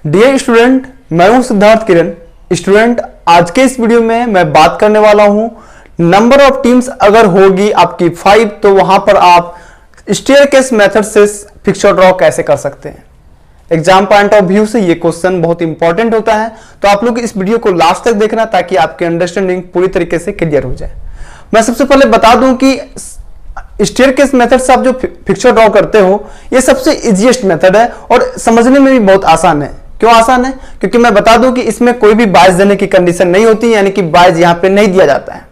Dear student, मैं हूं सिद्धार्थ किरण। Student, आज के इस वीडियो में मैं बात करने वाला हूं नंबर ऑफ टीम्स अगर होगी आपकी 5 तो वहां पर आप स्टेयरकेस मेथड से पिक्चर ड्रॉ कैसे कर सकते हैं। एग्जाम पॉइंट ऑफ व्यू से ये क्वेश्चन बहुत इंपॉर्टेंट होता है, तो आप लोग इस वीडियो को लास्ट तक देखना ताकि आपकी अंडरस्टैंडिंग पूरी तरीके से क्लियर हो जाए। मैं सबसे पहले बता दूं कि स्टेयरकेस मेथड से आप जो पिक्चर ड्रॉ करते हो ये सबसे इजीएस्ट मेथड है और समझने में भी बहुत आसान है। क्यों आसान है? क्योंकि मैं बता दूं कि इसमें कोई भी बाइज देने की कंडीशन नहीं होती, यानी कि बाइज यहां पे नहीं दिया जाता है।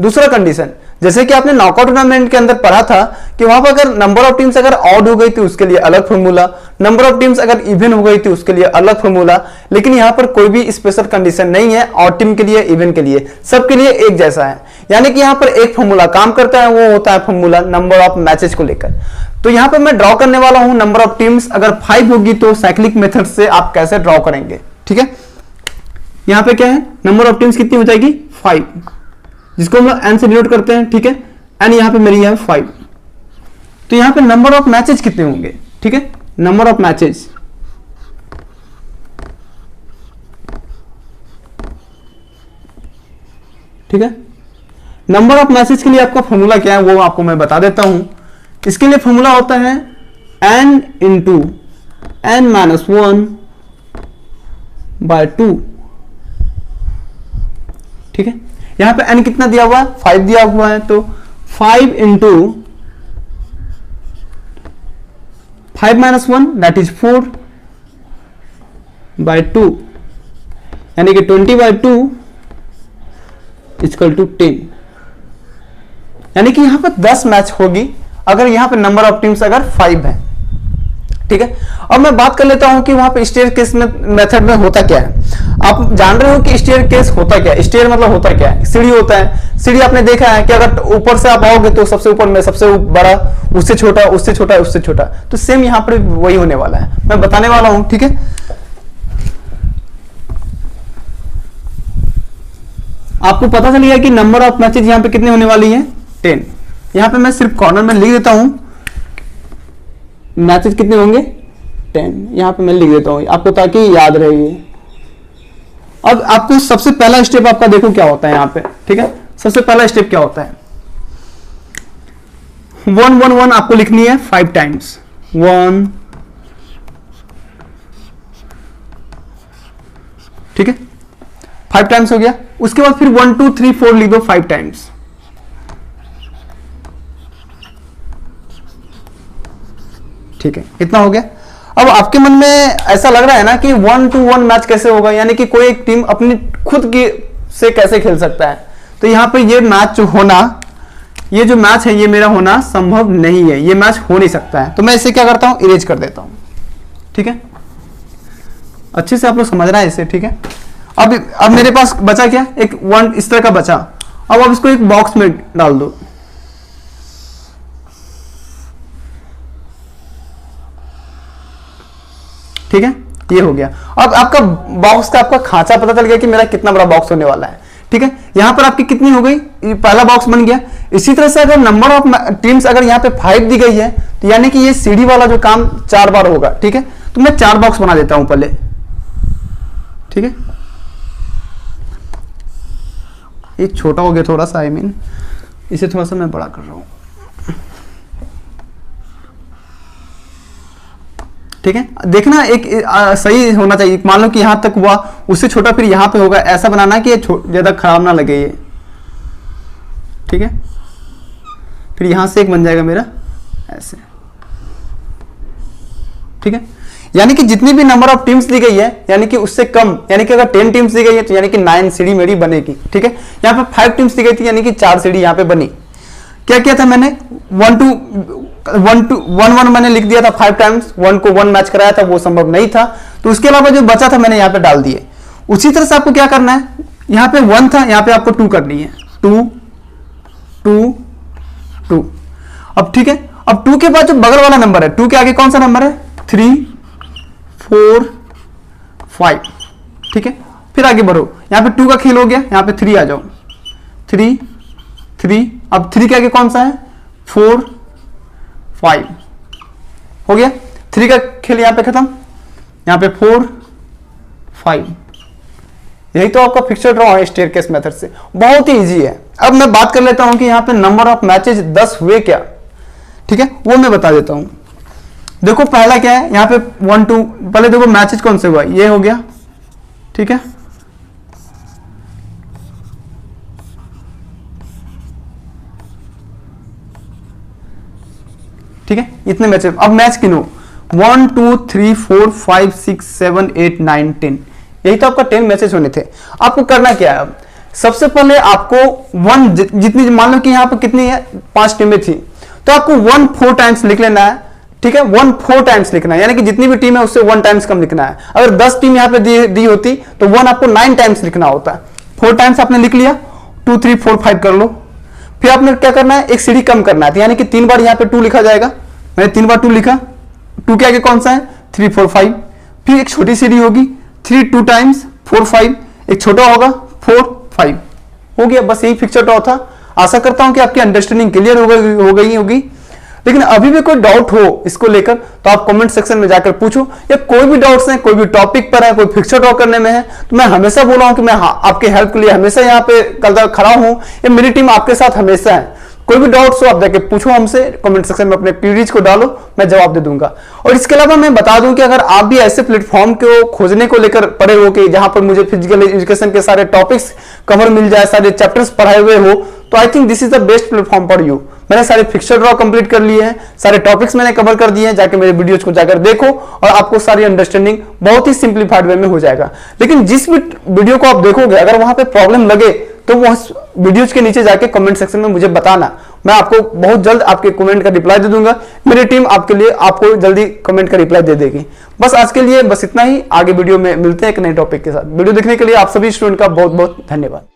दूसरा कंडीशन, जैसे कि आपने नॉकआउट टूर्नामेंट के अंदर पढ़ा था कि वहां पर अगर नंबर ऑफ टीम्स अगर ऑड हो गई थी उसके लिए अलग फॉर्मूला, नंबर ऑफ टीम्स अगर इवन हो गई थी उसके लिए अलग फॉर्मूला, लेकिन यहां पर कोई भी स्पेशल कंडीशन नहीं है ऑड टीम के लिए इवन के लिए, सबके लिए एक जैसा है। यानी कि यहां पर एक फॉर्मूला काम करता है, वो होता है फॉर्मूला नंबर ऑफ मैचेस को लेकर। तो यहां पर मैं ड्रॉ करने वाला हूं नंबर ऑफ टीम्स अगर 5 होगी तो साइक्लिक मेथड से आप कैसे ड्रॉ करेंगे। ठीक है, यहां पे क्या है, नंबर ऑफ टीम्स कितनी हो जाएगी 5, जिसको हम लोग n से डिनोट करते हैं। ठीक है, n यहां पे मेरी है 5। तो यहां पे नंबर ऑफ मैचेस कितने होंगे? ठीक है, नंबर ऑफ मैचेस ठीक है, नंबर ऑफ मैचेस के लिए आपका फॉर्मूला क्या है वो आपको मैं बता देता हूं। इसके लिए फॉर्मूला होता है n into n minus 1 by 2। ठीक है, यहां पे n कितना दिया हुआ है, 5 दिया हुआ है, तो 5 into 5 minus 1 that is 4 by 2, यानी कि 20 बाय 2 इक्वल टू 10। यानी कि यहां पर 10 मैच होगी अगर यहां पे नंबर ऑफ टीम्स अगर 5 है। ठीक है, अब मैं बात कर लेता हूं कि वहां पे स्टेयरकेस मेथड में होता क्या है। आप जान रहे हो कि स्टेयरकेस होता क्या है। स्टेयर मतलब होता क्या है, सीढ़ी होता है। सीढ़ी आपने देखा है कि अगर ऊपर से आप आओगे तो सबसे ऊपर में सबसे बड़ा, उससे छोटा, उससे छोटा, उससे छोटा, तो सेम यहां पर वही होने वाला है, मैं बताने वाला हूं। ठीक है, आपको पता चल गया कि नंबर ऑफ मैचेस यहां पे कितने होने वाली है 10। यहां पे मैं सिर्फ कॉर्नर में लिख देता हूं मैचेस कितने होंगे 10, यहां पे मैं लिख देता हूं आपको ताकि याद रहे। अब आपको सबसे पहला स्टेप आपका देखो क्या होता है यहां पे। ठीक है, सबसे पहला स्टेप क्या होता है, 1 1 1 आपको लिखनी है 5 टाइम्स। 1, ठीक है, 5 टाइम्स हो गया। उसके बाद फिर 1 2 3 4 लिख दो 5 टाइम्स। ठीक है, इतना हो गया। अब आपके मन में ऐसा लग रहा है ना कि 1 to 1 मैच कैसे होगा, यानी कि कोई एक टीम अपनी खुद की से कैसे खेल सकता है। तो यहां पे ये मैच होना, ये जो मैच है ये मेरा होना संभव नहीं है, ये मैच हो नहीं सकता है। तो मैं इसे क्या करता हूं, इरेज कर देता हूं। ठीक है, अच्छे से आप लोग समझ रहे हैं इसे। ठीक है, अब मेरे पास बचा क्या, एक 1 इस तरह का बचा। अब आप इसको एक बॉक्स में डाल दो। ठीक है, ये हो गया। अब आपका बॉक्स का आपका खांचा पता चल गया कि मेरा कितना बड़ा बॉक्स होने वाला है। ठीक है, यहां पर आपकी कितनी हो गई, पहला बॉक्स बन गया। इसी तरह से अगर नंबर ऑफ टीम्स अगर यहां पे 5 दी गई है तो यानी कि ये सीढ़ी वाला जो काम 4 बार होगा। ठीक है, तो मैं 4 बॉक्स बना देता हूं पहले। ठीक है, ये छोटा हो गया थोड़ा सा, आई मीन इसे थोड़ा सा मैं बड़ा कर रहा हूं। ठीक है, देखना एक सही होना चाहिए। मान लो कि यहां तक हुआ, उससे छोटा फिर यहां पे होगा, ऐसा बनाना कि ये ज्यादा खराब ना लगे ये। ठीक है, फिर यहां से एक बन जाएगा मेरा ऐसे। ठीक है, यानी कि जितनी भी नंबर ऑफ टीम्स दी गई है यानी कि उससे कम, यानी कि अगर 10 टीम्स दी गई है तो यानी कि 9 सीढ़ी मेरी बनेगी। ठीक है, यहां पे 5 टीम्स दी गई थी यानी कि 4 सीढ़ी यहां पे बनी। क्या किया था मैंने, 1 1 1 मैंने लिख दिया था 5 टाइम्स, 1 को 1 मैच कराया था, वो संभव नहीं था। तो उसके अलावा जो बचा था मैंने यहाँ पे डाल दिए। उसी तरह से आपको क्या करना है, यहाँ पे 1 था, यहाँ पे आपको 2 करनी है, 2 2 2। अब ठीक है, अब 2 के बाद जो बगल वाला नंबर है, 2 के आगे कौन सा नंबर है, 3 4 5। ठीक है, फिर आगे बढ़ो, यहाँ पे 2 का खेल हो गया, यहाँ पे 3 आ जाओ, 3 3। अब 3 के आगे कौन सा है, 4 5 हो गया। 3 का खेल यहां पे खत्म, यहां पे 4 5। यही तो आपका फिक्सर ड्रॉ है स्टेयरकेस मेथड से, बहुत ही इजी है। अब मैं बात कर लेता हूं कि यहाँ पे नंबर ऑफ मैचेज 10 हुए क्या, ठीक है, वो मैं बता देता हूं। देखो पहला क्या है, यहाँ पे 1 2, पहले देखो मैचेज कौन से हुआ, ये हो गया, ठीक है, ठीक है, इतने मैच। अब मैच गिनो 1 2 3 4 5 6 7 8 9 10, यही तो आपका 10 मैचेस होने थे। आपको करना क्या है, अब सबसे पहले आपको 1 जितनी, मान लो कि यहाँ पर कितनी है, 5 टीमें थी, तो आपको 1 4 टाइम्स लिख लेना है, ठीक है, 1 4 टाइम्स लिखना है, यानी कि जितनी भी टीम है उससे 1 टाइम्स कम लिखना है। अगर 10 टीम यहाँ पे दी होती तो 1 आपको 9 टाइम्स लिखना होता है। 4 टाइम्स आपने लिख लिया, 2 3 4 5 कर लो। फिर आपने क्या करना है, एक सीढ़ी कम करना है, यानी कि 3 बार यहाँ पे 2 लिखा जाएगा। मैंने 3 बार 2 लिखा, 2 के आगे कौन सा है, 3 4 5। फिर एक छोटी सीढ़ी होगी, 3 2 टाइम्स 4 5, एक छोटा होगा 4 5, हो गया। बस यही फिक्सर ड्रॉ था। आशा करता हूं कि आपकी अंडरस्टैंडिंग क्लियर हो गई होगी। लेकिन अभी भी कोई डाउट हो इसको लेकर तो आप कमेंट सेक्शन में जाकर पूछो, या कोई भी डाउट्स है, कोई भी टॉपिक पर है, कोई फिक्सर ड्रॉ करने में है, तो मैं हमेशा बोल रहा हूं कि मैं आपके हेल्प के लिए हमेशा यहाँ पे कल खड़ा हूं, या मेरी टीम आपके साथ हमेशा है। कोई भी डाउट्स हो आप जाके पूछो हमसे, कमेंट सेक्शन में अपने क्वेरीज को डालो, मैं जवाब दे दूंगा। और इसके अलावा मैं बता दूं कि अगर आप भी ऐसे प्लेटफॉर्म को खोजने को लेकर पड़े हो कि जहां पर मुझे फिजिकल एजुकेशन के सारे टॉपिक्स कवर मिल जाए, सारे चैप्टर्स पढ़ाए हुए हो, तो I think this is the best platform for you. मैंने सारे फिक्सर ड्रॉ कंप्लीट कर लिए हैं, सारे टॉपिक्स मैंने कवर कर दिए हैं, जाके मेरे वीडियोज को जाकर देखो और आपको सारी अंडरस्टैंडिंग बहुत ही सिंप्लीफाइड वे में हो जाएगा। लेकिन जिस भी वीडियो को आप देखोगे अगर वहां पे प्रॉब्लम लगे तो वो वीडियोज के नीचे जाके कमेंट सेक्शन में मुझे बताना, मैं आपको बहुत जल्द आपके कमेंट का रिप्लाई दे दूंगा। मेरी टीम आपके लिए आपको जल्दी कमेंट का रिप्लाई दे देगी। बस आज के लिए बस इतना ही, आगे वीडियो में मिलते हैं एक नए टॉपिक के साथ। वीडियो देखने के लिए आप सभी स्टूडेंट का बहुत बहुत धन्यवाद।